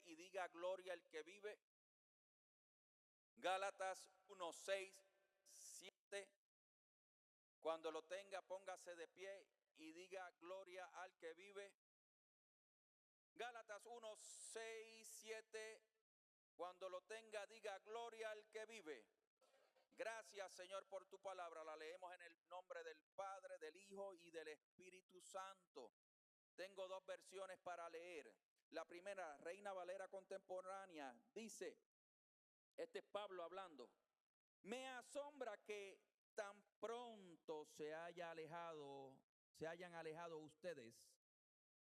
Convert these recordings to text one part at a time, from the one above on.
y diga gloria al que vive. Gálatas 1, 6, 7. Cuando lo tenga, póngase de pie y diga gloria al que vive. Gálatas 1, 6, 7. Cuando lo tenga, diga gloria al que vive. Gracias, Señor, por tu palabra. La leemos en el nombre del Padre, del Hijo y del Espíritu Santo. Tengo dos versiones para leer. La primera, Reina Valera Contemporánea, dice, este es Pablo hablando: me asombra que tan pronto se hayan alejado ustedes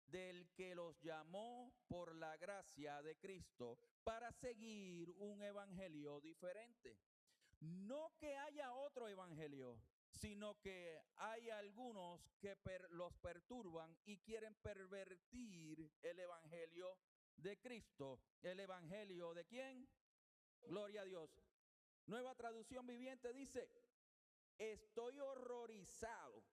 del que los llamó por la gracia de Cristo para seguir un evangelio diferente. No que haya otro evangelio, sino que hay algunos que los perturban y quieren pervertir el evangelio de Cristo. ¿El evangelio de quién? Gloria a Dios. Nueva Traducción Viviente dice: estoy horrorizado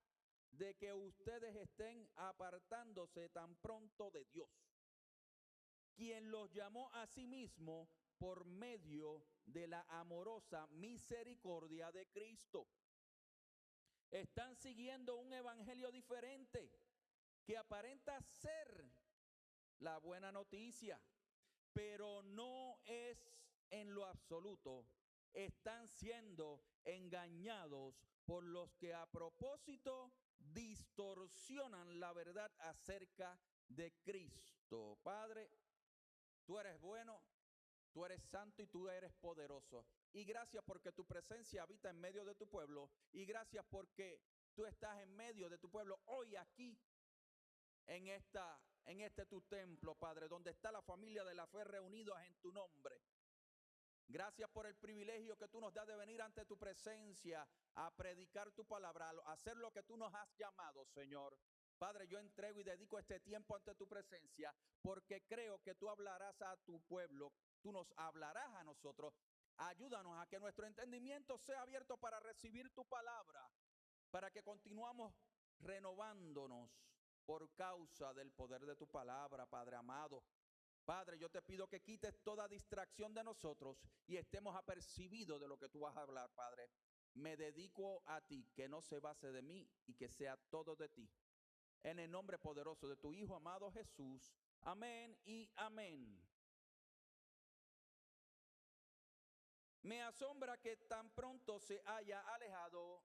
de que ustedes estén apartándose tan pronto de Dios, quien los llamó a sí mismo por medio de la amorosa misericordia de Cristo. Están siguiendo un evangelio diferente que aparenta ser la buena noticia, pero no es en lo absoluto. Están siendo engañados por los que a propósito distorsionan la verdad acerca de Cristo. Padre, tú eres bueno, tú eres santo y tú eres poderoso. Y gracias porque tu presencia habita en medio de tu pueblo. Y gracias porque tú estás en medio de tu pueblo hoy aquí en este tu templo, Padre, donde está la familia de la fe reunidos en tu nombre. Gracias por el privilegio que tú nos das de venir ante tu presencia a predicar tu palabra, a hacer lo que tú nos has llamado, Señor. Padre, yo entrego y dedico este tiempo ante tu presencia porque creo que tú hablarás a tu pueblo, tú nos hablarás a nosotros. Ayúdanos a que nuestro entendimiento sea abierto para recibir tu palabra, para que continuamos renovándonos por causa del poder de tu palabra, Padre amado. Padre, yo te pido que quites toda distracción de nosotros y estemos apercibidos de lo que tú vas a hablar, Padre. Me dedico a ti, que no se base de mí y que sea todo de ti. En el nombre poderoso de tu Hijo amado Jesús. Amén y amén. Me asombra que tan pronto se haya alejado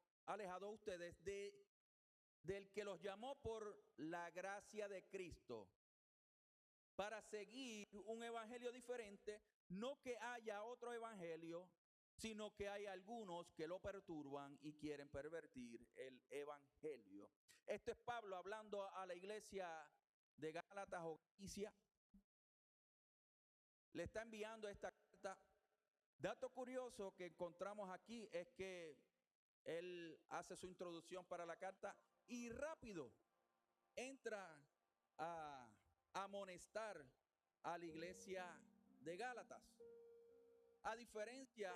ustedes del que los llamó por la gracia de Cristo para seguir un evangelio diferente. No que haya otro evangelio, sino que hay algunos que lo perturban y quieren pervertir el evangelio. Esto es Pablo hablando a la iglesia de Gálatas o Galicia. Le está enviando esta carta. Dato curioso que encontramos aquí es que él hace su introducción para la carta y rápido entra a amonestar a la iglesia de Gálatas. A diferencia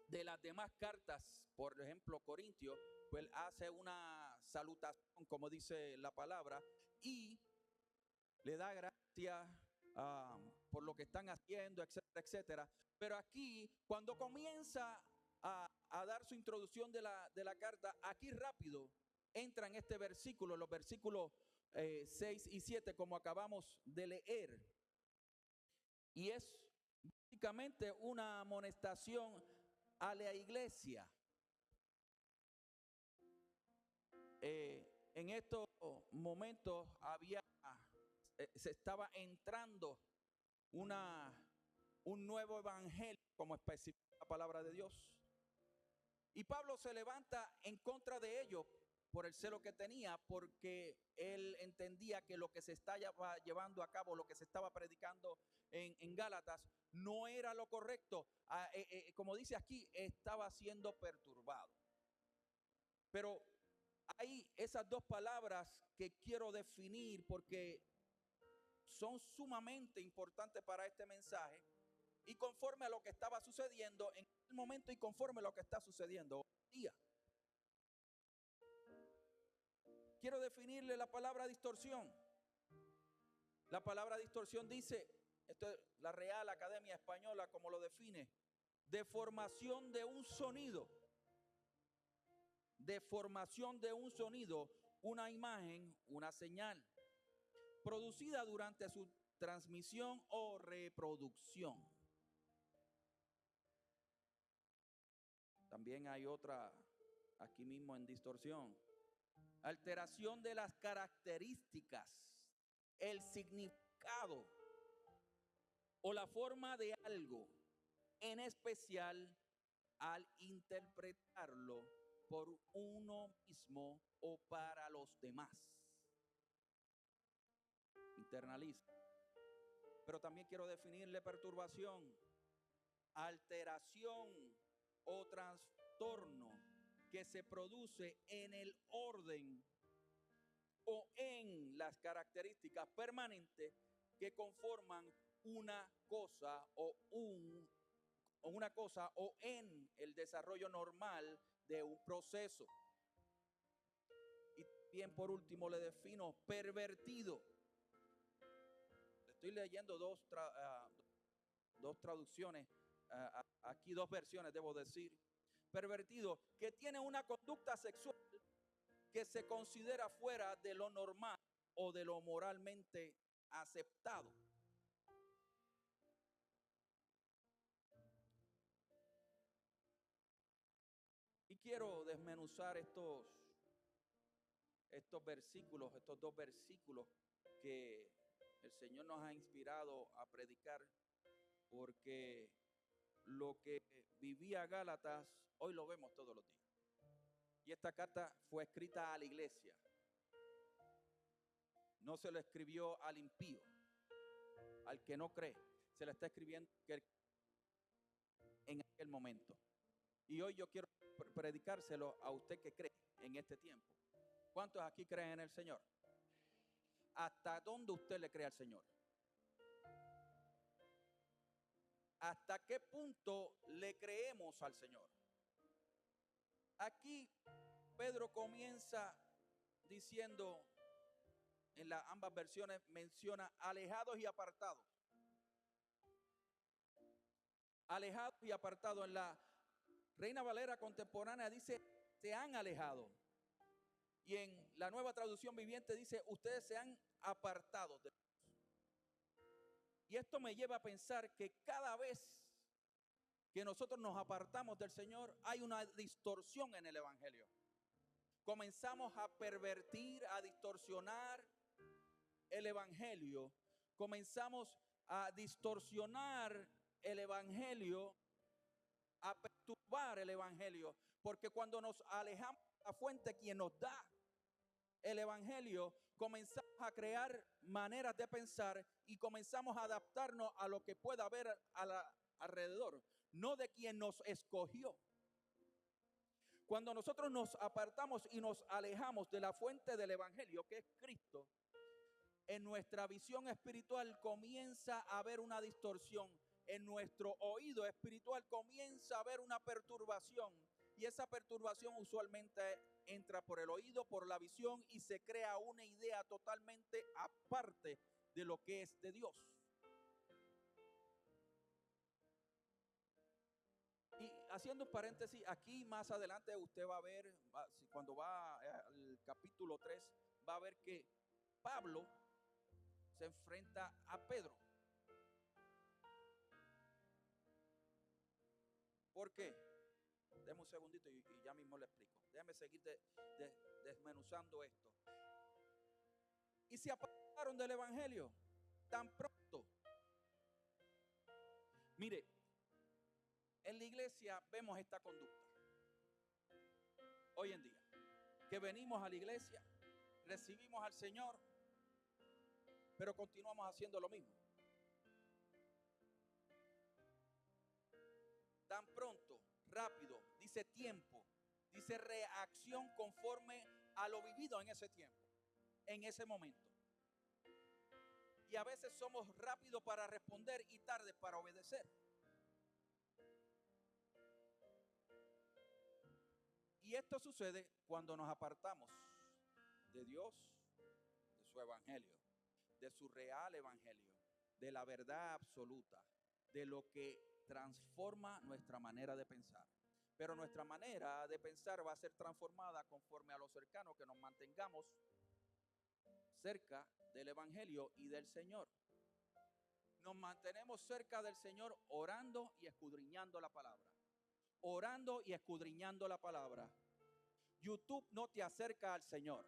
de las demás cartas, por ejemplo, Corintios, pues hace una salutación, como dice la palabra, y le da gracias por lo que están haciendo, etcétera, etcétera. Pero aquí, cuando comienza a dar su introducción de la carta, aquí rápido entra en este versículo, los versículos 6 y 7, como acabamos de leer. Y es básicamente una amonestación a la iglesia. En estos momentos se estaba entrando un nuevo evangelio, como especifica la palabra de Dios. Y Pablo se levanta en contra de ellos por el celo que tenía, porque él entendía que lo que se estaba llevando a cabo, lo que se estaba predicando en Gálatas, no era lo correcto. Como dice aquí, estaba siendo perturbado. Pero hay esas dos palabras que quiero definir porque son sumamente importantes para este mensaje y conforme a lo que estaba sucediendo en el momento y conforme a lo que está sucediendo hoy día. Quiero definirle la palabra distorsión. La palabra distorsión dice esto es la Real Academia Española como lo define, deformación de un sonido. Deformación de un sonido, una imagen, una señal, producida durante su transmisión o reproducción. También hay otra aquí mismo en distorsión. Alteración de las características, el significado o la forma de algo, en especial al interpretarlo por uno mismo o para los demás. Internaliza. Pero también quiero definirle perturbación, alteración o trastorno que se produce en el orden o en las características permanentes que conforman una cosa o en el desarrollo normal de un proceso. Y bien, por último, le defino pervertido. Estoy leyendo dos traducciones, aquí dos versiones debo decir. Pervertido, que tiene una conducta sexual que se considera fuera de lo normal o de lo moralmente aceptado. Y quiero desmenuzar estos versículos, estos dos versículos que el Señor nos ha inspirado a predicar, porque lo que vivía Gálatas, hoy lo vemos todos los días. Y esta carta fue escrita a la iglesia. No se lo escribió al impío, al que no cree. Se le está escribiendo en aquel momento. Y hoy yo quiero predicárselo a usted que cree en este tiempo. ¿Cuántos aquí creen en el Señor? ¿Hasta dónde usted le cree al Señor? ¿Hasta qué punto le creemos al Señor? Aquí Pedro comienza diciendo, en ambas versiones menciona alejados y apartados. Alejados y apartados. En la Reina Valera contemporánea dice, se han alejado. Y en la Nueva Traducción Viviente dice, ustedes se han apartado de Dios. Y esto me lleva a pensar que cada vez que nosotros nos apartamos del Señor, hay una distorsión en el Evangelio. Comenzamos a pervertir, a distorsionar el Evangelio. Comenzamos a distorsionar el Evangelio, a perturbar el Evangelio. Porque cuando nos alejamos de la fuente, quien nos da el Evangelio, comenzamos a crear maneras de pensar y comenzamos a adaptarnos a lo que pueda haber alrededor, no de quien nos escogió. Cuando nosotros nos apartamos y nos alejamos de la fuente del Evangelio, que es Cristo, en nuestra visión espiritual comienza a haber una distorsión. En nuestro oído espiritual comienza a haber una perturbación. Y esa perturbación usualmente entra por el oído, por la visión, y se crea una idea totalmente aparte de lo que es de Dios. Y haciendo un paréntesis, aquí más adelante usted va a ver, cuando va al capítulo 3, va a ver que Pablo se enfrenta a Pedro. ¿Por qué? Deme un segundito y ya mismo le explico. Déjame seguir desmenuzando esto. Y se apartaron del Evangelio tan pronto. Mire, en la iglesia vemos esta conducta. Hoy en día, que venimos a la iglesia, recibimos al Señor, pero continuamos haciendo lo mismo. Tan pronto, rápido, dice tiempo, dice reacción conforme a lo vivido en ese tiempo, en ese momento. Y a veces somos rápidos para responder y tardes para obedecer. Y esto sucede cuando nos apartamos de Dios, de su evangelio, de su real evangelio. de la verdad absoluta, de lo que transforma nuestra manera de pensar. Pero nuestra manera de pensar va a ser transformada conforme a lo cercano que nos mantengamos cerca del Evangelio y del Señor. Nos mantenemos cerca del Señor orando y escudriñando la palabra. Orando y escudriñando la palabra. YouTube no te acerca al Señor.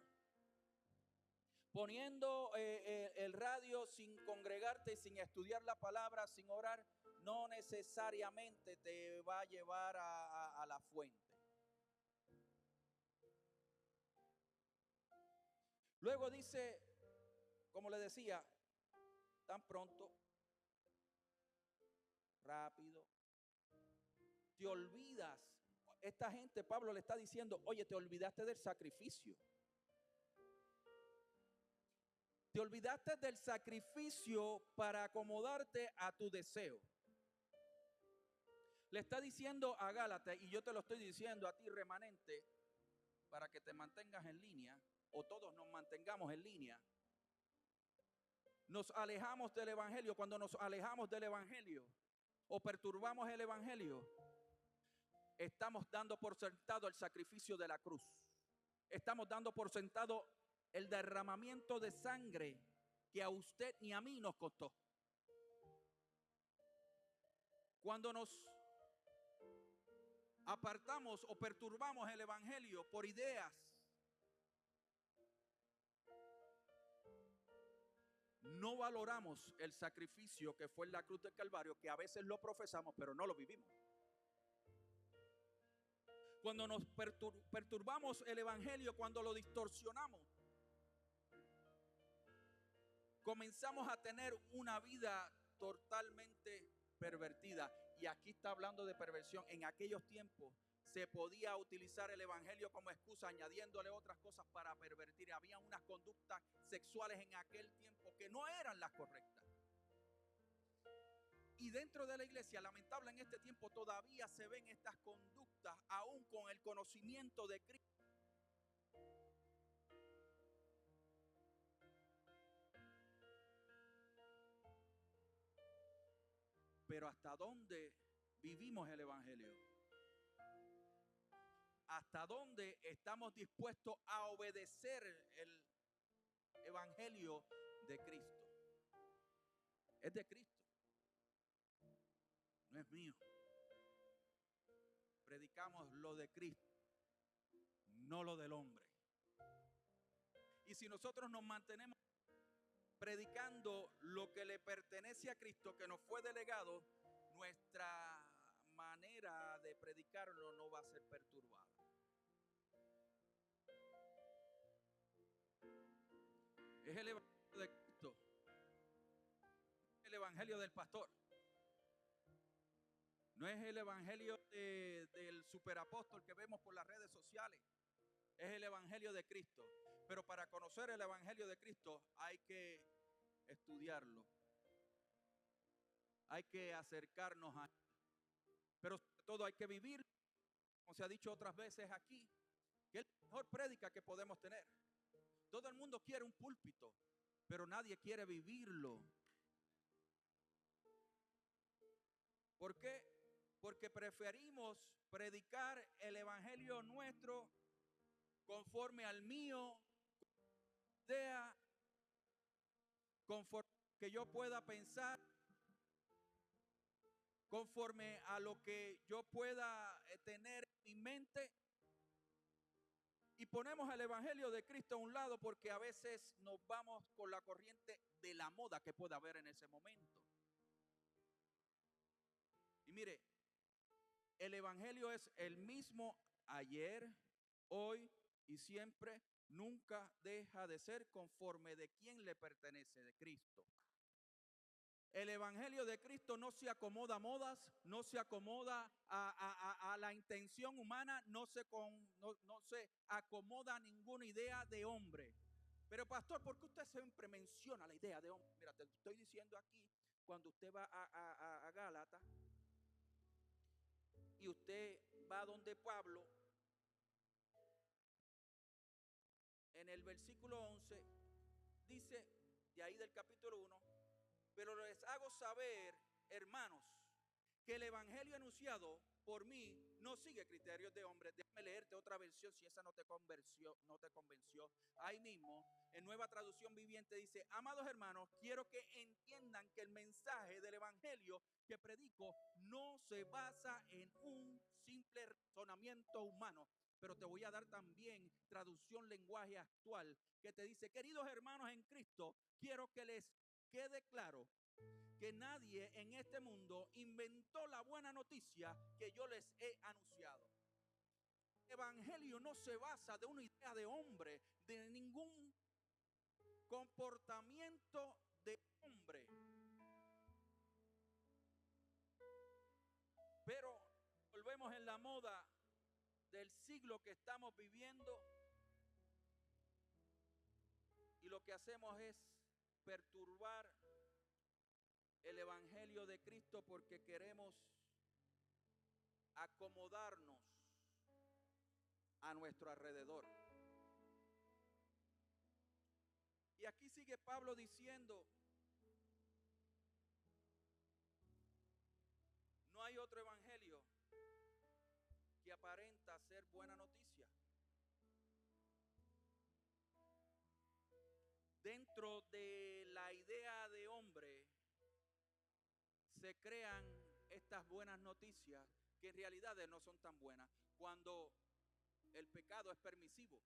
Poniendo el radio sin congregarte, sin estudiar la palabra, sin orar, no necesariamente te va a llevar a la fuente. Luego dice, como le decía, tan pronto, rápido, te olvidas. Esta gente, Pablo le está diciendo, oye, te olvidaste del sacrificio. Te olvidaste del sacrificio para acomodarte a tu deseo. Le está diciendo a Gálatas, y yo te lo estoy diciendo a ti, remanente, para que te mantengas en línea, o todos nos mantengamos en línea. Nos alejamos del Evangelio. Cuando nos alejamos del Evangelio o perturbamos el Evangelio, estamos dando por sentado el sacrificio de la cruz. Estamos dando por sentado el derramamiento de sangre que a usted ni a mí nos costó. Cuando nos apartamos o perturbamos el Evangelio por ideas, no valoramos el sacrificio que fue en la cruz del Calvario, que a veces lo profesamos, pero no lo vivimos. Cuando nos perturbamos el Evangelio, cuando lo distorsionamos, comenzamos a tener una vida totalmente pervertida. Y aquí está hablando de perversión. En aquellos tiempos se podía utilizar el Evangelio como excusa, añadiéndole otras cosas para pervertir. Había unas conductas sexuales en aquel tiempo que no eran las correctas. Y dentro de la iglesia, lamentable en este tiempo, todavía se ven estas conductas, aún con el conocimiento de Cristo. Pero ¿hasta dónde vivimos el Evangelio? ¿Hasta dónde estamos dispuestos a obedecer el Evangelio de Cristo? Es de Cristo, no es mío. Predicamos lo de Cristo, no lo del hombre. Y si nosotros nos mantenemos predicando lo que le pertenece a Cristo, que nos fue delegado, nuestra manera de predicarlo no va a ser perturbada. Es el Evangelio de Cristo, el Evangelio del pastor. No es el Evangelio del superapóstol que vemos por las redes sociales. Es el Evangelio de Cristo. Pero para conocer el Evangelio de Cristo hay que estudiarlo. Hay que acercarnos a él. Pero sobre todo hay que vivirlo. Como se ha dicho otras veces aquí, que es la mejor prédica que podemos tener. Todo el mundo quiere un púlpito, pero nadie quiere vivirlo. ¿Por qué? Porque preferimos predicar el Evangelio nuestro conforme al mío, idea, conforme que yo pueda pensar, conforme a lo que yo pueda tener en mi mente. Y ponemos el Evangelio de Cristo a un lado porque a veces nos vamos con la corriente de la moda que pueda haber en ese momento. Y mire, el Evangelio es el mismo ayer, hoy y siempre. Nunca deja de ser conforme de quién le pertenece, de Cristo. El Evangelio de Cristo no se acomoda a modas, no se acomoda a la intención humana, no se acomoda a ninguna idea de hombre. Pero pastor, ¿por qué usted siempre menciona la idea de hombre? Mira, te estoy diciendo aquí, cuando usted va a Gálatas y usted va donde Pablo, en el versículo 11, dice, de ahí del capítulo 1, Pero les hago saber, hermanos, que el evangelio anunciado por mí no sigue criterios de hombres. Déjame leerte otra versión si esa no te convenció. Ahí mismo, en Nueva Traducción Viviente dice: amados hermanos, quiero que entiendan que el mensaje del evangelio que predico no se basa en un simple razonamiento humano. Pero te voy a dar también traducción lenguaje actual que te dice: queridos hermanos en Cristo, quiero que les quede claro que nadie en este mundo inventó la buena noticia que yo les he anunciado. El evangelio no se basa de una idea de hombre, de ningún comportamiento de hombre. Pero volvemos en la moda del siglo que estamos viviendo y lo que hacemos es perturbar el evangelio de Cristo porque queremos acomodarnos a nuestro alrededor. Y aquí sigue Pablo diciendo: no hay otro evangelio que aparenta ser buena noticia. Dentro de la idea de hombre se crean estas buenas noticias que en realidad no son tan buenas. Cuando el pecado es permisivo,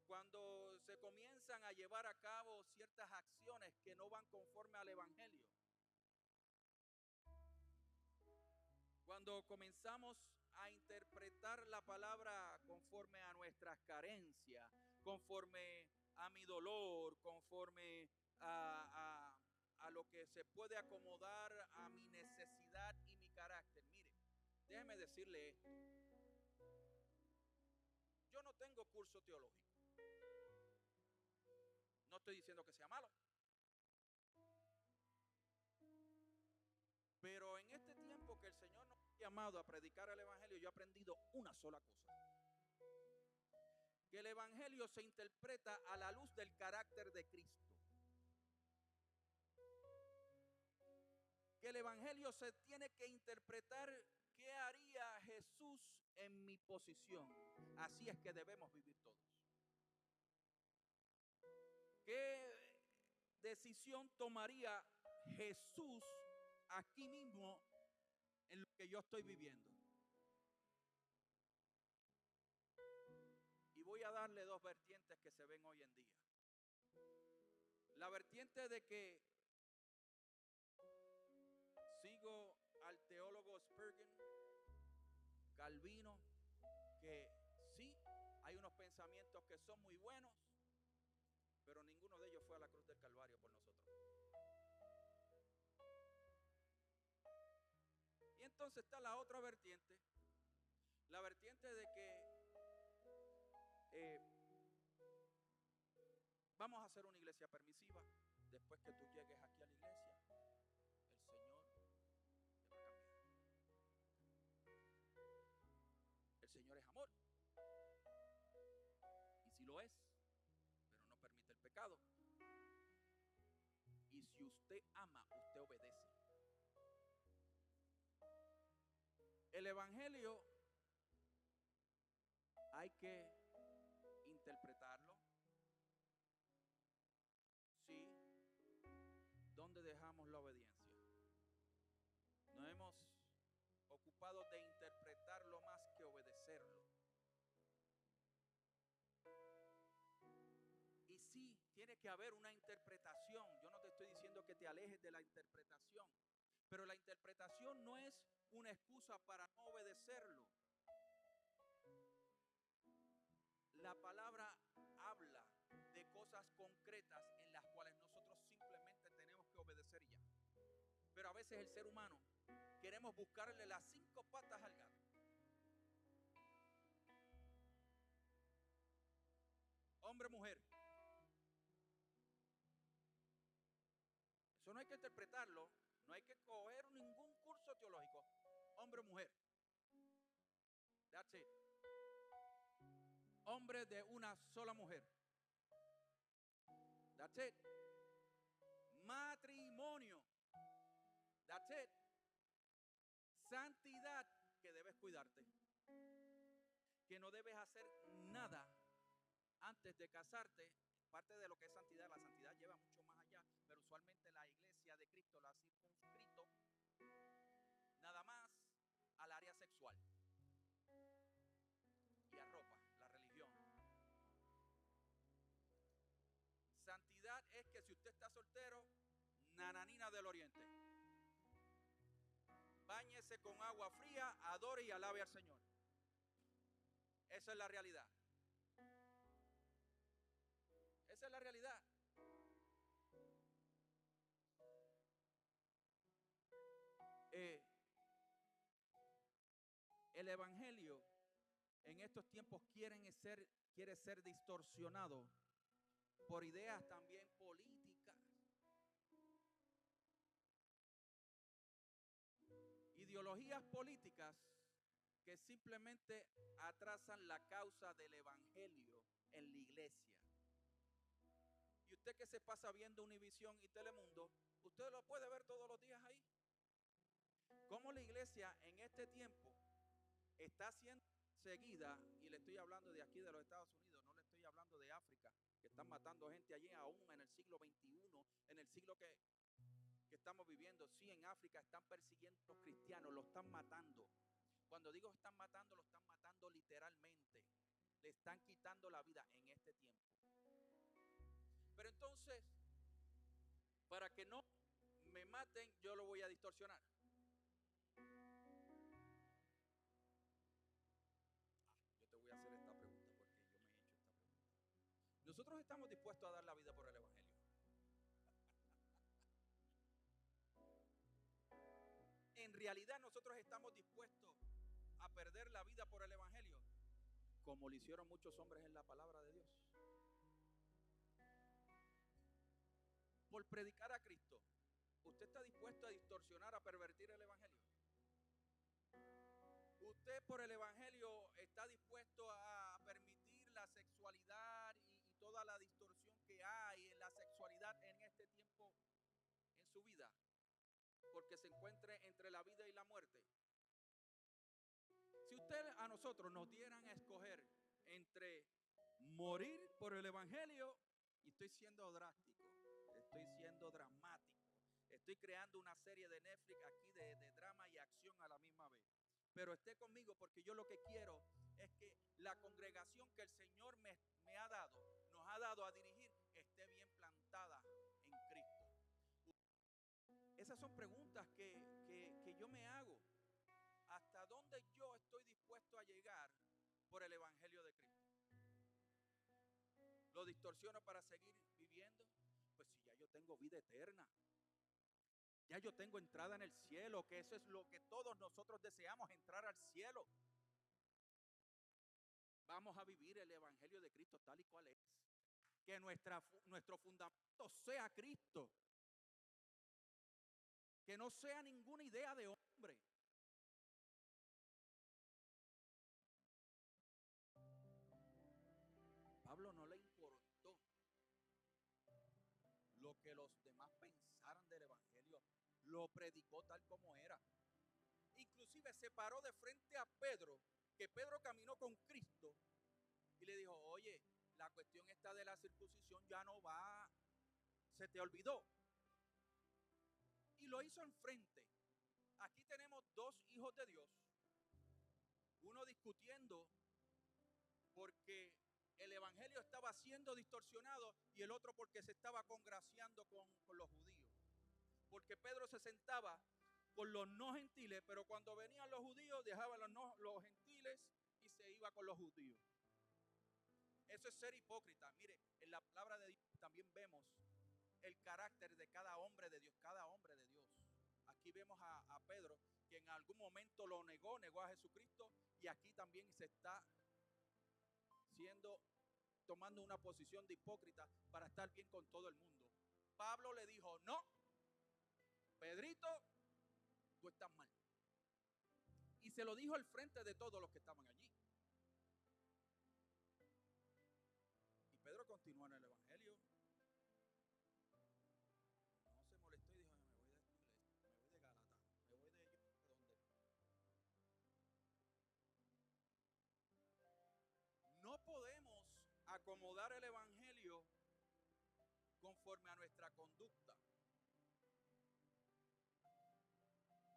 cuando se comienzan a llevar a cabo ciertas acciones que no van conforme al evangelio, cuando comenzamos a interpretar la palabra conforme a nuestras carencias, conforme a mi dolor, conforme a lo que se puede acomodar a mi necesidad y mi carácter. Mire, déjeme decirle esto: yo no tengo curso teológico. No estoy diciendo que sea malo. Pero en este tiempo que el Señor nos ha llamado a predicar el evangelio, yo he aprendido una sola cosa: que el evangelio se interpreta a la luz del carácter de Cristo. Que el evangelio se tiene que interpretar qué haría Jesús en mi posición. Así es que debemos vivir todos. ¿Qué decisión tomaría Jesús aquí mismo en lo que yo estoy viviendo? Y voy a darle dos vertientes que se ven hoy en día. La vertiente de que sigo al teólogo Spurgeon, Calvino, que sí, hay unos pensamientos que son muy buenos, pero ninguno de ellos fue a la cruz del Calvario por nosotros. Y entonces está la otra vertiente, la vertiente de que vamos a hacer una iglesia permisiva. Después que tú llegues aquí a la iglesia, el Señor te va a cambiar. El Señor es amor. Y si lo es, pero no permite el pecado. Y si usted ama, usted obedece. El evangelio hay que interpretarlo. Sí. ¿Dónde dejamos la obediencia? Nos hemos ocupado de interpretarlo más que obedecerlo. Y sí, tiene que haber una interpretación. Yo no te estoy diciendo que te alejes de la interpretación, pero la interpretación no es una excusa para no obedecerlo. La palabra habla de cosas concretas en las cuales nosotros simplemente tenemos que obedecer ya. Pero a veces el ser humano queremos buscarle las 5 patas al gato. Hombre, mujer. Eso no hay que interpretarlo, no hay que coger ningún curso teológico. Hombre o mujer. That's it. Hombre de una sola mujer. That's it. matrimonio. That's it. Santidad, que debes cuidarte, que no debes hacer nada antes de casarte. Parte de lo que es santidad, la santidad lleva mucho más allá, pero usualmente la iglesia de Cristo la ha circunscrito nada más al área sexual y a ropa, la religión. Santidad es que si usted está soltero, nananina del oriente, báñese con agua fría, adore y alabe al Señor. Esa es la realidad. Esa es la realidad. El evangelio en estos tiempos quiere ser distorsionado por ideas también políticas, ideologías políticas que simplemente atrasan la causa del evangelio en la iglesia. Y usted que se pasa viendo Univisión y Telemundo, usted lo puede ver todos los días ahí. Cómo la iglesia en este tiempo está siendo seguida, y le estoy hablando de aquí de los Estados Unidos, no le estoy hablando de África, que están matando gente allí aún en el siglo XXI, en el siglo que estamos viviendo. Sí, en África están persiguiendo a los cristianos, los están matando. Cuando digo están matando, lo están matando literalmente. Le están quitando la vida en este tiempo. Pero entonces, para que no me maten, yo lo voy a distorsionar. Yo te voy a hacer esta pregunta porque yo me he hecho esta pregunta. Nosotros estamos dispuestos a dar la vida por el evangelio. En realidad nosotros estamos dispuestos a perder la vida por el evangelio, como lo hicieron muchos hombres en la palabra de Dios. Por predicar a Cristo, ¿usted está dispuesto a distorsionar, a pervertir el evangelio? ¿Usted por el evangelio está dispuesto a permitir la sexualidad y toda la distorsión que hay en la sexualidad en este tiempo en su vida? Porque se encuentre entre la vida y la muerte. Si usted a nosotros nos dieran a escoger entre morir por el evangelio, y estoy siendo drástico, estoy siendo dramático, estoy creando una serie de Netflix aquí de drama y acción a la misma vez, pero esté conmigo porque yo lo que quiero es que la congregación que el Señor me ha dado, nos ha dado a dirigir, esté bien plantada en Cristo. Esas son preguntas que yo me hago. ¿Hasta dónde yo estoy dispuesto a llegar por el evangelio de Cristo? ¿Lo distorsiono para seguir viviendo? Pues si ya yo tengo vida eterna, ya yo tengo entrada en el cielo, que eso es lo que todos nosotros deseamos, entrar al cielo. Vamos a vivir el evangelio de Cristo tal y cual es. Que nuestro fundamento sea Cristo. Que no sea ninguna idea de hombre. Pablo no le importó lo que los demás pensaran del evangelio, lo predicó tal como era. Inclusive se paró de frente a Pedro, que Pedro caminó con Cristo, y le dijo: oye, la cuestión esta de la circuncisión ya no va, se te olvidó. Y lo hizo enfrente. Aquí tenemos dos hijos de Dios, uno discutiendo porque el evangelio estaba siendo distorsionado y el otro porque se estaba congraciando con los judíos. Porque Pedro se sentaba con los no gentiles, pero cuando venían los judíos dejaba los gentiles y se iba con los judíos. Eso es ser hipócrita. Mire, en la palabra de Dios también vemos el carácter de cada hombre de Dios, cada hombre de Dios. Aquí vemos a Pedro, que en algún momento lo negó a Jesucristo, y aquí también se está tomando una posición de hipócrita para estar bien con todo el mundo. Pablo le dijo: no, Pedrito, tú estás mal. Y se lo dijo al frente de todos los que estaban allí. Y Pedro continuó en el evangelio. acomodar el evangelio conforme a nuestra conducta.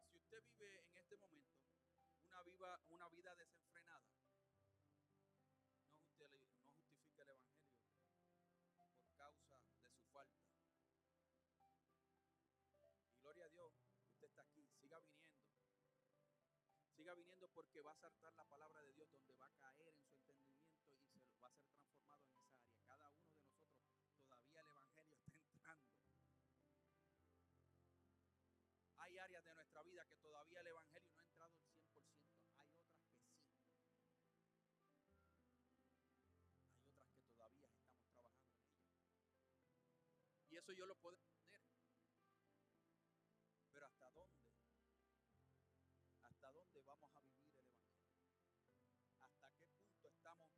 Si usted vive en este momento una vida desenfrenada, no justifique el evangelio por causa de su falta. Y gloria a Dios, usted está aquí, siga viniendo porque va a saltar la palabra de Dios donde va a caer en su entendimiento y se va a ser transformado en esa área. Cada uno de nosotros todavía el evangelio está entrando. Hay áreas de nuestra vida que todavía el evangelio no ha entrado al 100%. Hay otras que sí. Hay otras que todavía estamos trabajando en ellas. Y eso yo lo puedo entender. Pero ¿hasta dónde? ¿Hasta dónde vamos a vivir el evangelio? ¿Hasta qué punto estamos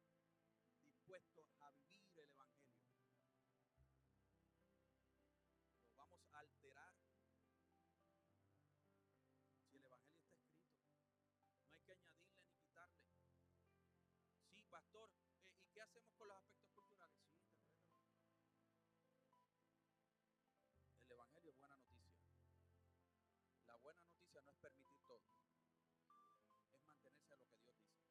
dispuestos a vivir el evangelio? ¿Lo vamos a alterar? Si el evangelio está escrito, no hay que añadirle ni quitarle. Sí, pastor, ¿y qué hacemos con los aspectos culturales? Sí, interprétalo. El evangelio es buena noticia. La buena noticia no es permitir todo, es mantenerse a lo que Dios dice.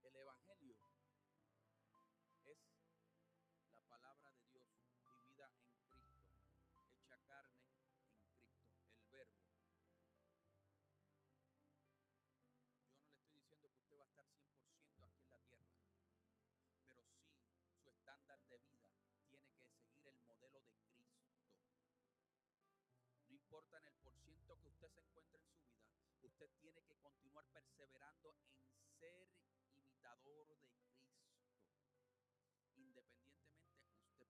El evangelio es la palabra de Dios vivida en Cristo, hecha carne en Cristo, el verbo. Yo no le estoy diciendo que usted va a estar 100% aquí en la tierra, pero sí su estándar de vida tiene que seguir el modelo de Cristo. No importa en el porciento que usted se encuentre en su vida, usted tiene que continuar perseverando en ser imitador de Cristo. Independientemente usted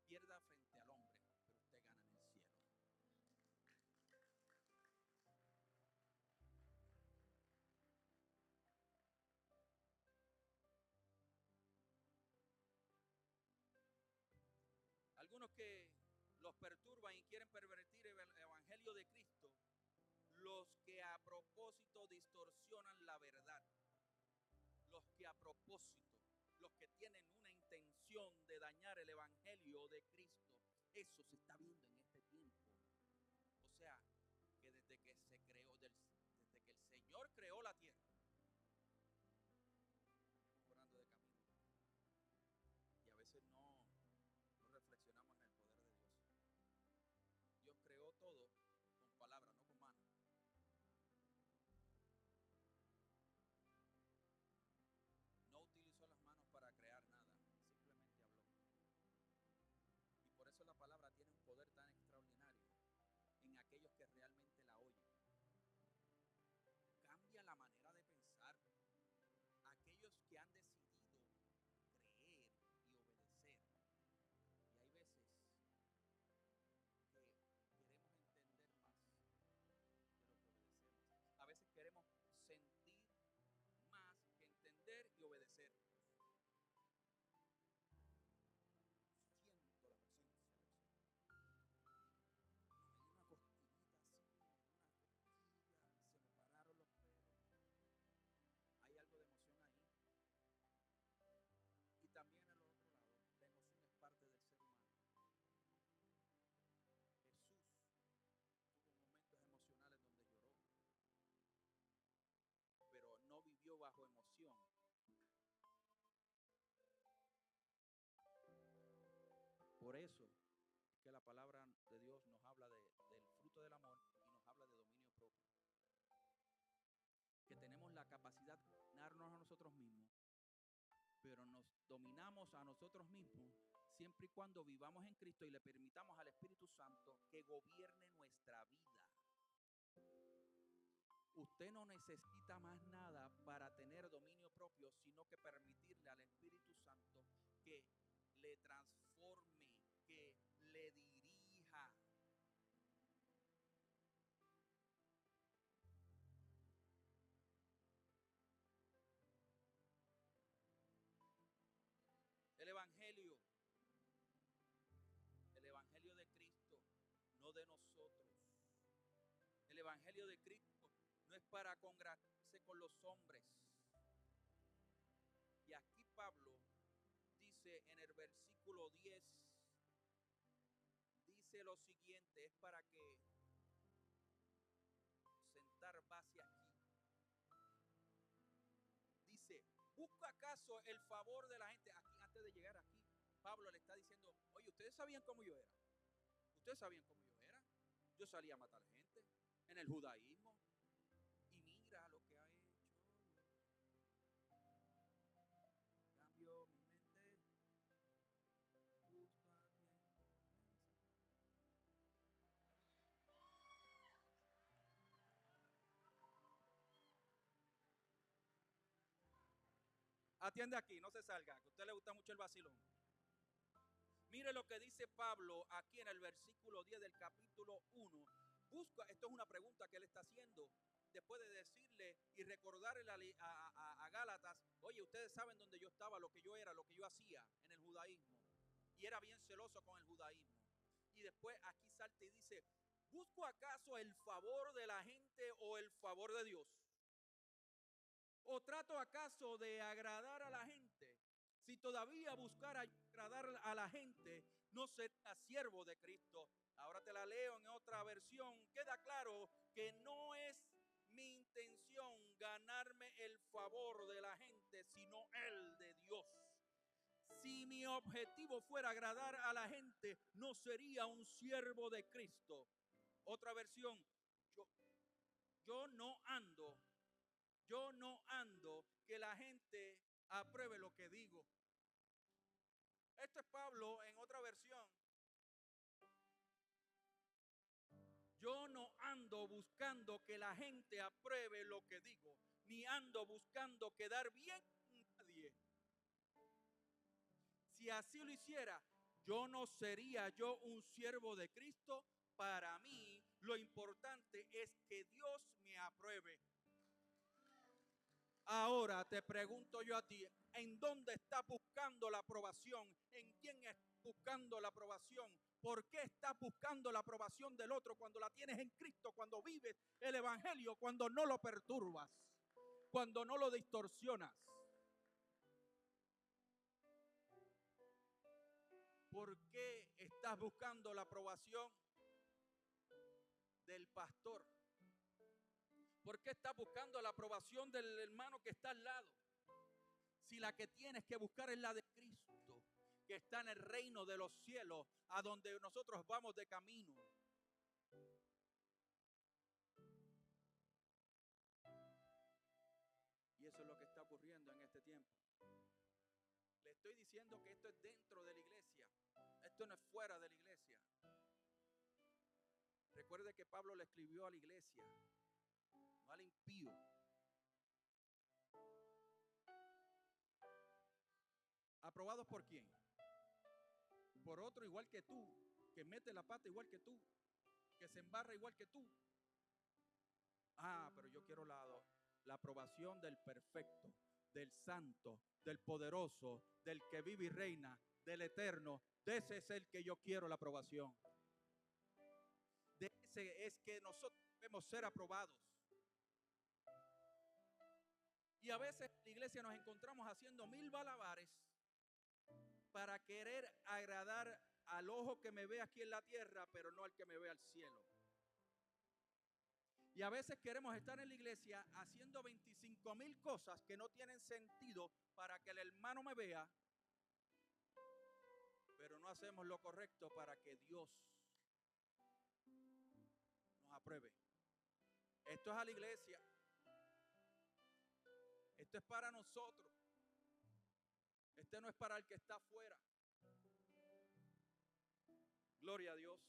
pierda frente al hombre, pero usted gana en el cielo. Algunos que los perturban y quieren pervertir el evangelio de Cristo, los que a propósito distorsionan la verdad, los que a propósito, los que tienen una intención de dañar el evangelio de Cristo, eso se está viendo en este tiempo. O sea, que desde que el Señor creó la tierra, estamos hablando de camino, y a veces no reflexionamos en el poder de Dios. Dios creó todo con palabras, no con manos. No utilizó las manos para crear nada, simplemente habló. Y por eso la palabra tiene un poder tan extraordinario en aquellos que realmente la oyen. Cambia la manera de pensar. Aquellos que han decidido creer y obedecer. Y hay veces que queremos entender más de lo que obedecemos. A veces queremos sentir más que entender y obedecer. Siento la presencia del Señor. No, me dio una cosquillita así, se me pararon los pelos. Hay algo de emoción ahí. Y también al otro lado, la emoción es parte del ser humano. Jesús tuvo momentos emocionales donde lloró, pero no vivió bajo emoción. Por eso es que la palabra de Dios nos habla del fruto del amor y nos habla de dominio propio. Que tenemos la capacidad de dominarnos a nosotros mismos, pero nos dominamos a nosotros mismos siempre y cuando vivamos en Cristo y le permitamos al Espíritu Santo que gobierne nuestra vida. Usted no necesita más nada para tener dominio propio, sino que permitirle al Espíritu Santo que le transforme, que le dirija. El Evangelio de Cristo, no de nosotros. El Evangelio de Cristo no es para congraciarse con los hombres. Y aquí Pablo dice en el versículo 10, dice lo siguiente, es para que sentar base aquí. Dice, ¿busca acaso el favor de la gente? Aquí, antes de llegar aquí, Pablo le está diciendo, oye, ¿ustedes sabían cómo yo era? ¿Ustedes sabían cómo yo era? Yo salía a matar gente en el judaísmo. Y mira lo que ha hecho. Cambió mi mente. Atiende aquí, no se salga, que a usted le gusta mucho el vacilón. Mire lo que dice Pablo aquí en el versículo 10 del capítulo 1. Busca, esto es una pregunta que él está haciendo, después de decirle y recordarle a Gálatas, oye, ustedes saben dónde yo estaba, lo que yo era, lo que yo hacía en el judaísmo. Y era bien celoso con el judaísmo. Y después aquí salta y dice, ¿busco acaso el favor de la gente o el favor de Dios? ¿O trato acaso de agradar a la gente? Si todavía buscara agradar a la gente, no sería siervo de Cristo. Ahora te la leo en otra versión. Queda claro que no es mi intención ganarme el favor de la gente, sino el de Dios. Si mi objetivo fuera agradar a la gente, no sería un siervo de Cristo. Otra versión, yo no ando que la gente apruebe lo que digo. Esto es Pablo en otra versión. Yo no ando buscando que la gente apruebe lo que digo, ni ando buscando quedar bien con nadie. Si así lo hiciera, yo no sería yo un siervo de Cristo. Para mí, lo importante es que Dios me apruebe. Ahora te pregunto yo a ti, ¿en dónde estás buscando la aprobación? ¿En quién estás buscando la aprobación? ¿Por qué estás buscando la aprobación del otro cuando la tienes en Cristo, cuando vives el evangelio, cuando no lo perturbas, cuando no lo distorsionas? ¿Por qué estás buscando la aprobación del pastor? ¿Por qué estás buscando la aprobación del hermano que está al lado? Si la que tienes que buscar es la de Cristo, que está en el reino de los cielos, a donde nosotros vamos de camino. Y eso es lo que está ocurriendo en este tiempo. Le estoy diciendo que esto es dentro de la iglesia. Esto no es fuera de la iglesia. Recuerde que Pablo le escribió a la iglesia, no al impío. ¿Aprobados por quién? Por otro igual que tú, que mete la pata igual que tú, que se embarra igual que tú. Ah, pero yo quiero la aprobación del perfecto, del santo, del poderoso, del que vive y reina, del eterno. De ese es el que yo quiero la aprobación. De ese es que nosotros debemos ser aprobados. Y a veces en la iglesia nos encontramos haciendo mil malabares para querer agradar al ojo que me ve aquí en la tierra, pero no al que me ve al cielo. Y a veces queremos estar en la iglesia haciendo 25,000 cosas que no tienen sentido para que el hermano me vea, pero no hacemos lo correcto para que Dios nos apruebe. Esto es a la iglesia. Esto es para nosotros. Este no es para el que está afuera. Gloria a Dios.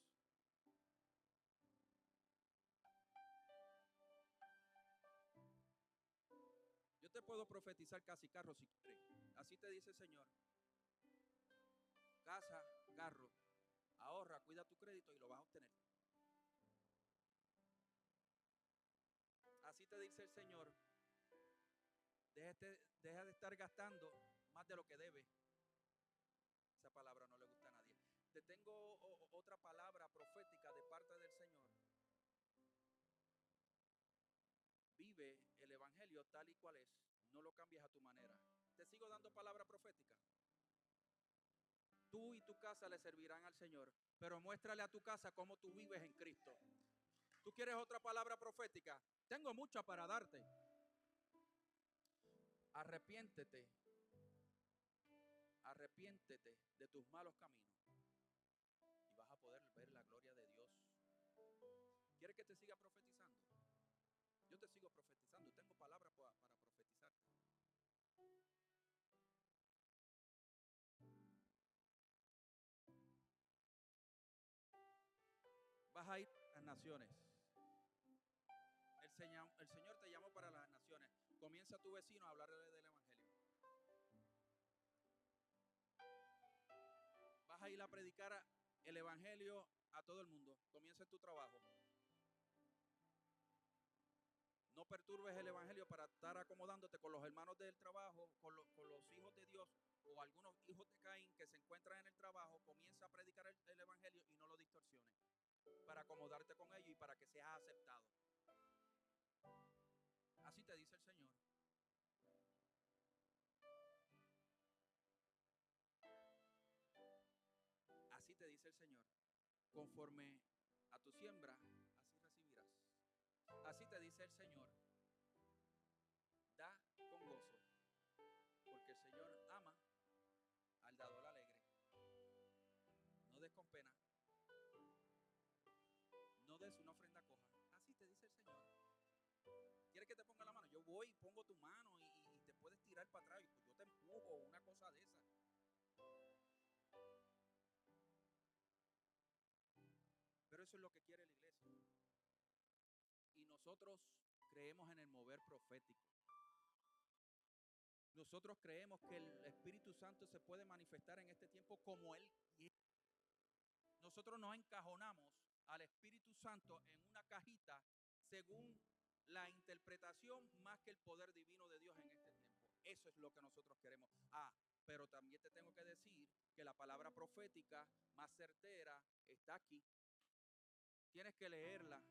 Yo te puedo profetizar casi carro si quieres. Así te dice el Señor. Casa, carro, ahorra, cuida tu crédito y lo vas a obtener. Así te dice el Señor. Deja de estar gastando más de lo que debe. Esa palabra no le gusta a nadie. Te tengo otra palabra profética de parte del Señor. evangelio tal y cual es, no lo cambies a tu manera. Te sigo dando palabra profética. Tú y tu casa le servirán al Señor, pero muéstrale a tu casa cómo tú vives en Cristo. ¿Tú quieres otra palabra profética? Tengo mucha para darte. Arrepiéntete. Arrepiéntete de tus malos caminos y vas a poder ver la gloria de Dios. ¿Quieres que te siga profetizando? Yo te sigo profetizando. Tengo palabras para profetizar. Vas a ir a las naciones. El Señor te llamó para las naciones. Comienza a tu vecino a hablarle del evangelio. Vas a ir a predicar el evangelio a todo el mundo. Comienza en tu trabajo. No perturbes el evangelio para estar acomodándote con los hermanos del trabajo, con los hijos de Dios o algunos hijos de Caín que se encuentran en el trabajo. Comienza a predicar el evangelio y no lo distorsiones para acomodarte con ellos y para que seas aceptado. Así te dice el Señor. Así te dice el Señor. Conforme a tu siembra, así recibirás. Así te dice el Señor. Da con gozo, porque el Señor ama al dador alegre. No des con pena. No des una ofrenda coja. Así te dice el Señor. ¿Quieres que te ponga la mano? Yo voy y pongo tu mano y te puedes tirar para atrás. Y pues yo te empujo, una cosa de esa. Pero eso es lo que quiere la iglesia. Y nosotros creemos en el mover profético. Nosotros creemos que el Espíritu Santo se puede manifestar en este tiempo como Él quiere. Nosotros nos encajonamos al Espíritu Santo en una cajita según la interpretación más que el poder divino de Dios en este tiempo. Eso es lo que nosotros queremos. Pero también te tengo que decir que la palabra profética más certera está aquí. Tienes que leerla,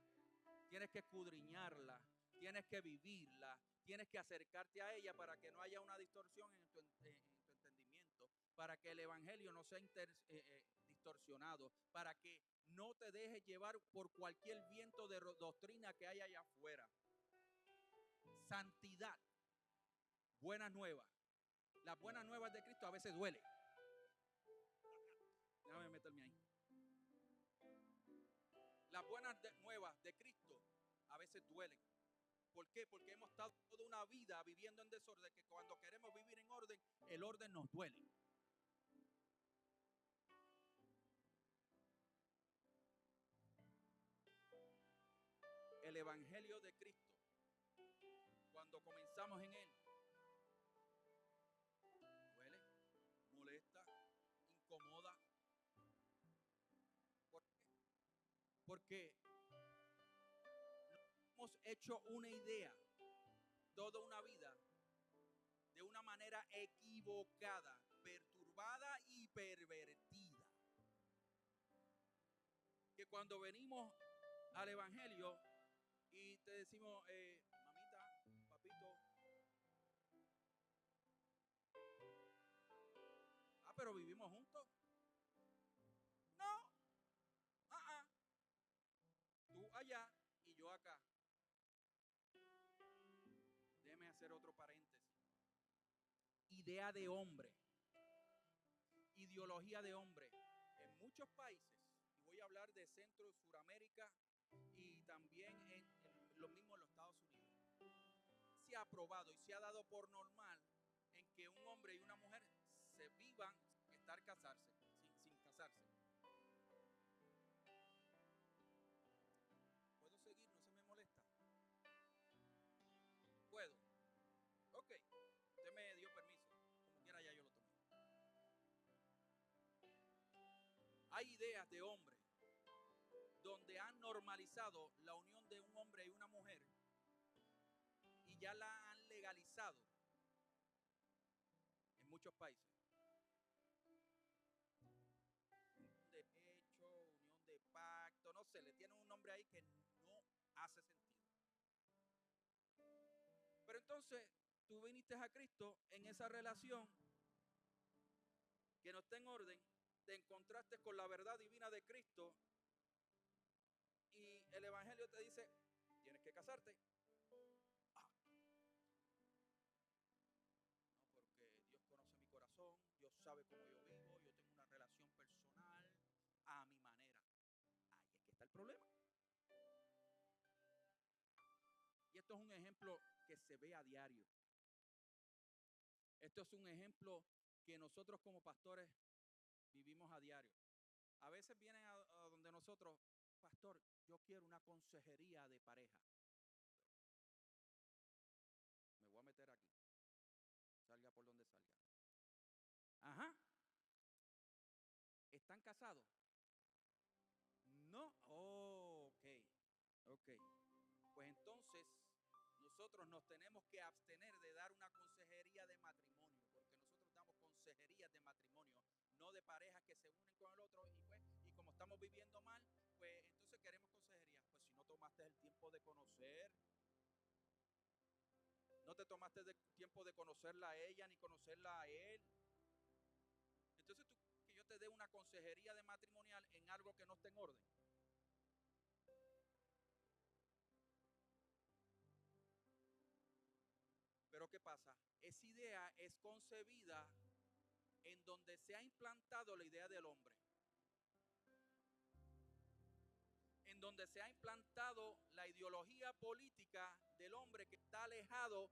tienes que escudriñarla, tienes que vivirla, tienes que acercarte a ella para que no haya una distorsión en tu entendimiento, para que el evangelio no sea distorsionado, para que no te dejes llevar por cualquier viento de doctrina que haya allá afuera. Santidad, buenas nuevas. Las buenas nuevas de Cristo a veces duelen. Déjame meterme ahí. Las buenas nuevas de Cristo a veces duelen. ¿Por qué? Porque hemos estado toda una vida viviendo en desorden, que cuando queremos vivir en orden, el orden nos duele. El evangelio de Cristo, cuando comenzamos en él, duele, molesta, incomoda. ¿Por qué? Porque hemos hecho una idea toda una vida de una manera equivocada, perturbada y pervertida. Que cuando venimos al evangelio y te decimos, mamita, papito, pero vivimos juntos. No, tú allá y yo acá. Déjeme hacer otro paréntesis. Idea de hombre, ideología de hombre. En muchos países, y voy a hablar de Centro, Suramérica y también en lo mismo en los Estados Unidos, se ha aprobado y se ha dado por normal en que un hombre y una mujer se vivan sin estar casarse, sin casarse. ¿Puedo seguir? ¿No se me molesta? ¿Puedo? Ok, usted me dio permiso. Como quiera ya yo lo tomé. Hay ideas de hombre donde han normalizado la unión de un hombre y una mujer y ya la han legalizado en muchos países. Unión de hecho, unión de pacto, no sé, le tienen un nombre ahí que no hace sentido. Pero entonces tú viniste a Cristo en esa relación que no está en orden, te encontraste con la verdad divina de Cristo y el Evangelio te dice, tienes que casarte. Porque Dios conoce mi corazón, Dios sabe cómo yo vivo, yo tengo una relación personal a mi manera. Ahí es que está el problema. Y esto es un ejemplo que se ve a diario. Esto es un ejemplo que nosotros como pastores vivimos a diario. A veces vienen a donde nosotros, pastor, yo quiero una consejería de pareja. Me voy a meter aquí, salga por donde salga. Ajá. ¿Están casados? No. Oh, ok. Pues entonces nosotros nos tenemos que abstener de dar una consejería de matrimonio, porque nosotros damos consejerías de matrimonio, no de parejas que se unen con el otro y como estamos viviendo mal, pues entonces queremos consejería. Pues si no tomaste el tiempo de conocer, no te tomaste el tiempo de conocerla a ella ni conocerla a él. Entonces tú que yo te dé una consejería de matrimonial en algo que no esté en orden. Pero ¿qué pasa? Esa idea es concebida en donde se ha implantado la idea del hombre, en donde se ha implantado la ideología política del hombre que está alejado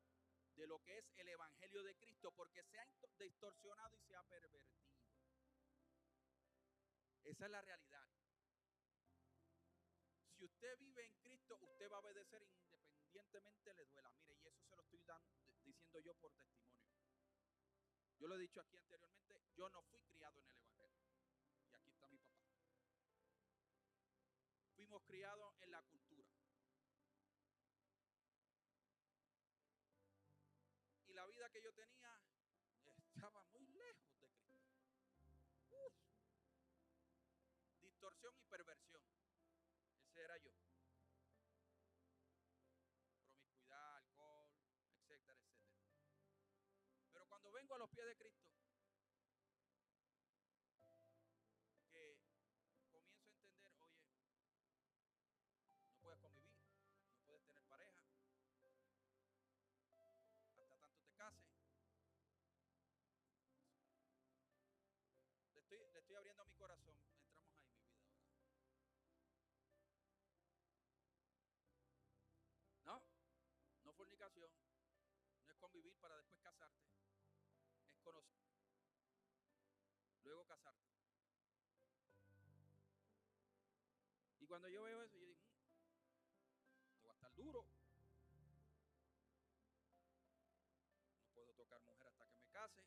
de lo que es el Evangelio de Cristo, porque se ha distorsionado y se ha pervertido. Esa es la realidad. Si usted vive en Cristo, usted va a obedecer independientemente le duela. Mire, y eso se lo estoy diciendo yo por testimonio. Yo lo he dicho aquí anteriormente, yo no fui criado en el Evangelio. Y aquí está mi papá. Fuimos criados en la cultura. Y la vida que yo tenía estaba muy lejos de Cristo. Uf. Distorsión y perversión. Ese era yo. Promiscuidad, alcohol, etcétera, etcétera. Pero cuando vengo a los pies de Cristo, que comienzo a entender, oye, no puedes convivir, no puedes tener pareja, hasta tanto te cases. Le estoy abriendo mi corazón. Entramos ahí, mi vida ahora. No, no fornicación, no es convivir para después casarte, es conocer, luego casarte. Y cuando yo veo eso, yo digo, esto va a estar duro. No puedo tocar mujer hasta que me case.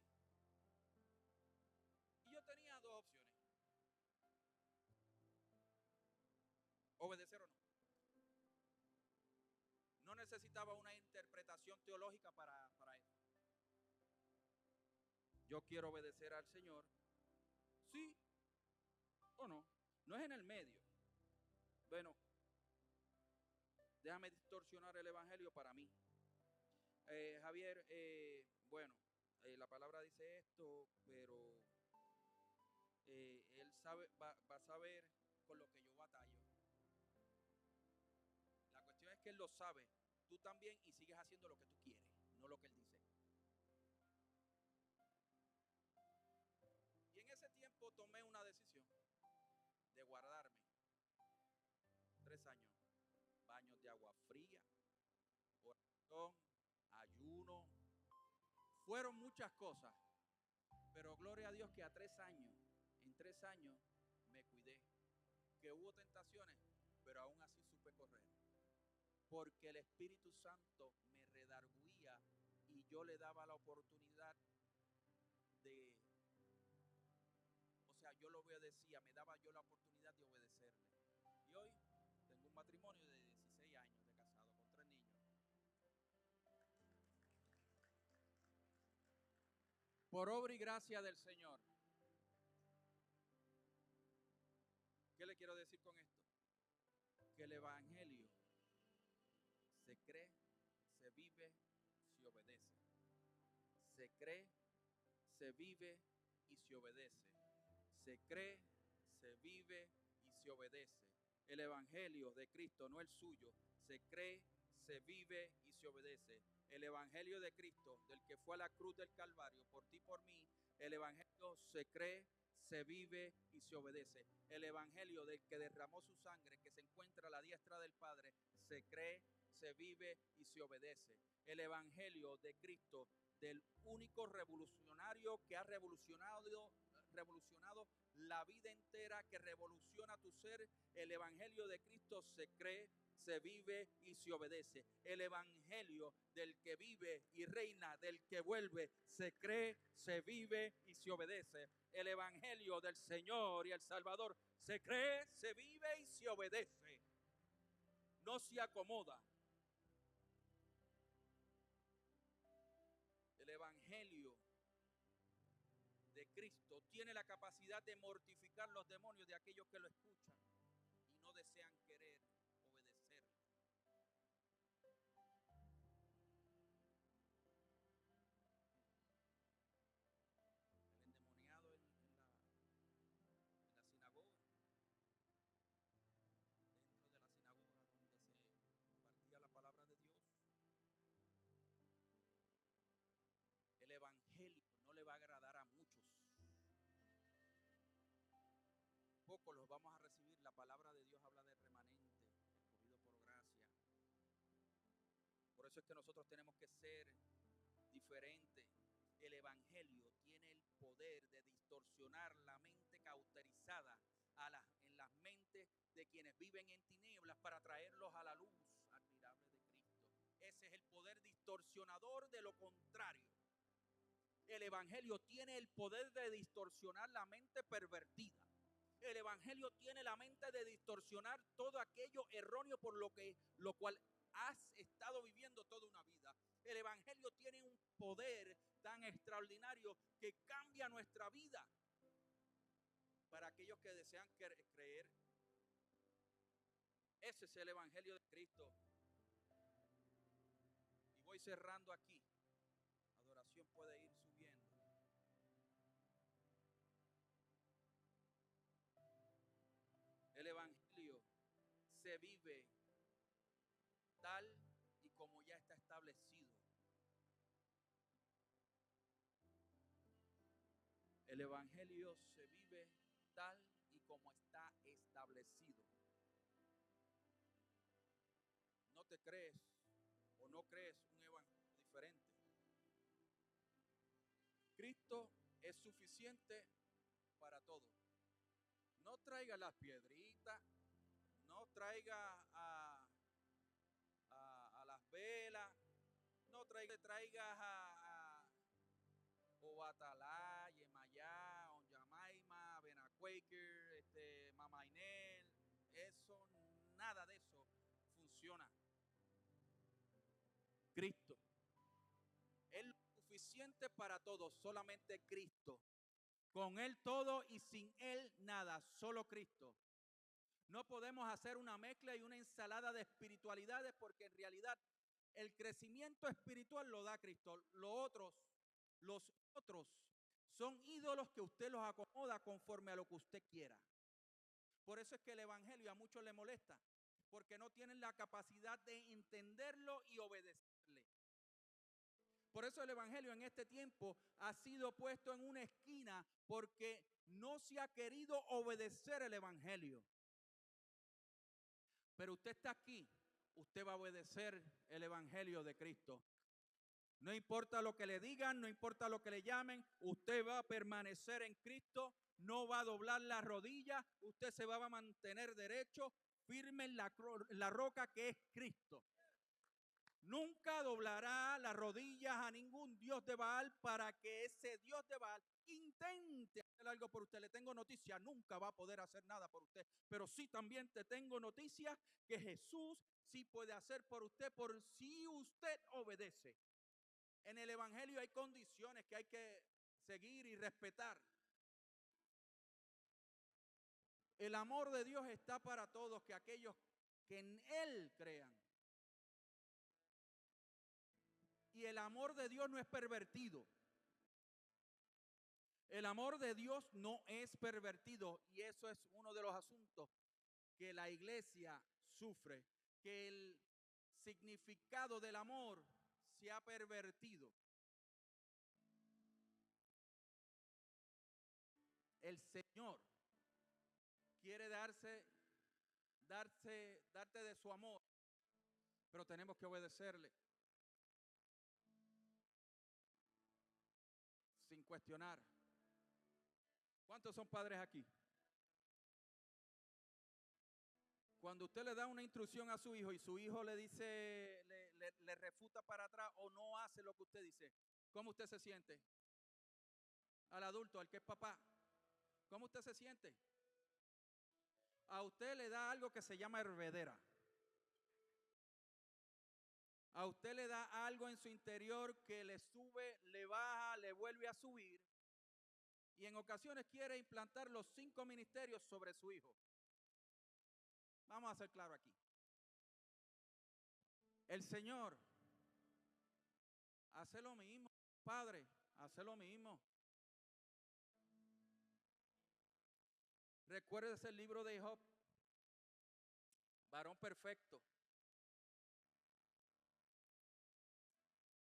Y yo tenía dos opciones. Obedecer o no. No necesitaba una interpretación teológica para eso. Yo quiero obedecer al Señor. Sí o no. No es en el medio. Bueno, déjame distorsionar el Evangelio para mí. Javier, bueno, la palabra dice esto, pero él sabe, va a saber con lo que yo batallo. La cuestión es que él lo sabe, tú también, y sigues haciendo lo que tú quieres, no lo que él dice. Y en ese tiempo tomé una decisión de guardarme 3 años, baños de agua fría, oración, ayuno, fueron muchas cosas, pero gloria a Dios que en 3 años me cuidé, que hubo tentaciones, pero aún así supe correr, porque el Espíritu Santo me redarguía y yo le daba la oportunidad de, o sea, yo lo obedecía, me daba yo la oportunidad de obedecerle. Y hoy tengo un matrimonio de 16 años de casado con 3 niños. Por obra y gracia del Señor. ¿Qué le quiero decir con esto? Que el Evangelio se cree, se vive, obedece. Se cree, se vive y se obedece. Se cree, se vive y se obedece. El evangelio de Cristo, no el suyo, se cree, se vive y se obedece. El evangelio de Cristo, del que fue a la cruz del Calvario, por ti y por mí, el evangelio se cree, se vive y se obedece. El evangelio del que derramó su sangre, que se encuentra a la diestra del Padre, se cree, se vive y se obedece. El evangelio de Cristo, del único revolucionario que ha revolucionado la vida entera, que revoluciona tu ser. El evangelio de Cristo se cree, se vive y se obedece. El evangelio del que vive y reina, del que vuelve, se cree, se vive y se obedece. El evangelio del Señor y el Salvador se cree, se vive y se obedece. No se acomoda. El evangelio de Cristo tiene la capacidad de mortificar los demonios de aquellos que lo escuchan y no desean querer obedecerlo. El endemoniado en la sinagoga, dentro de la sinagoga donde se impartía la palabra de Dios, el evangelio no le va a agradar a muchos. Pocos los vamos a recibir. La palabra de Dios habla de remanente, escogido por gracia. Por eso es que nosotros tenemos que ser diferentes. El evangelio tiene el poder de distorsionar la mente cauterizada en las mentes de quienes viven en tinieblas para traerlos a la luz admirable de Cristo. Ese es el poder distorsionador de lo contrario. El evangelio tiene el poder de distorsionar la mente pervertida. El evangelio tiene la mente de distorsionar todo aquello erróneo por lo cual has estado viviendo toda una vida. El evangelio tiene un poder tan extraordinario que cambia nuestra vida. Para aquellos que desean creer, ese es el evangelio de Cristo. Y voy cerrando aquí. Adoración puede ir subiendo. El evangelio se vive tal y como ya está establecido. El evangelio se vive tal y como está establecido. No te crees o no crees un evangelio diferente. Cristo es suficiente para todo. No traiga las piedritas, no traiga a las velas, no traigas a Obatalá, Yemayá, Onyamaima, Benaquaker, Mama Inel. Eso, nada de eso funciona. Cristo es lo suficiente para todos, solamente Cristo. Con Él todo y sin Él nada, solo Cristo. No podemos hacer una mezcla y una ensalada de espiritualidades porque en realidad el crecimiento espiritual lo da Cristo. Los otros son ídolos que usted los acomoda conforme a lo que usted quiera. Por eso es que el evangelio a muchos le molesta, porque no tienen la capacidad de entenderlo y obedecerle. Por eso el evangelio en este tiempo ha sido puesto en una esquina porque no se ha querido obedecer el evangelio. Pero usted está aquí, usted va a obedecer el evangelio de Cristo. No importa lo que le digan, no importa lo que le llamen, usted va a permanecer en Cristo, no va a doblar la rodilla, usted se va a mantener derecho, firme en la roca que es Cristo. Nunca doblará las rodillas a ningún dios de Baal para que ese dios de Baal intente hacer algo por usted. Le tengo noticia, nunca va a poder hacer nada por usted. Pero sí también te tengo noticia que Jesús sí puede hacer por usted por si usted obedece. En el evangelio hay condiciones que hay que seguir y respetar. El amor de Dios está para todos, que aquellos que en Él crean. Y el amor de Dios no es pervertido. El amor de Dios no es pervertido, y eso es uno de los asuntos que la iglesia sufre, que el significado del amor se ha pervertido. El Señor quiere darte de su amor, pero tenemos que obedecerle sin cuestionar. ¿Cuántos son padres aquí? Cuando usted le da una instrucción a su hijo y su hijo le dice, le refuta para atrás o no hace lo que usted dice, ¿cómo usted se siente? Al adulto, al que es papá, ¿cómo usted se siente? A usted le da algo que se llama hervedera. A usted le da algo en su interior que le sube, le baja, le vuelve a subir. Y en ocasiones quiere implantar los 5 ministerios sobre su hijo. Vamos a ser claro aquí. El Señor hace lo mismo, Padre, hace lo mismo. Recuérdese el libro de Job, varón perfecto.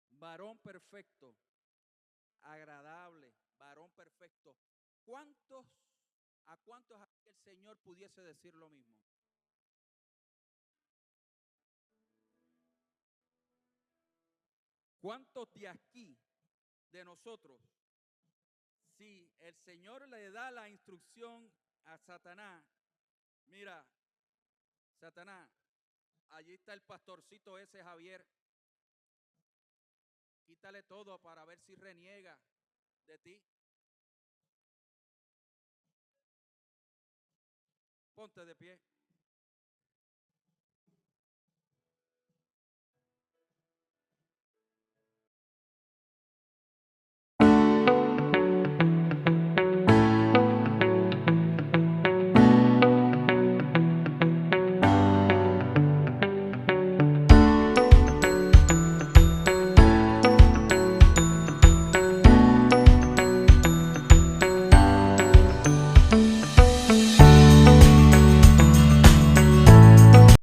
Varón perfecto, agradable, varón perfecto. ¿A cuántos aquí el Señor pudiese decir lo mismo? ¿Cuántos de aquí, de nosotros, si el Señor le da la instrucción a Satanás, mira, Satanás, allí está el pastorcito ese Javier, quítale todo para ver si reniega de ti? Ponte de pie.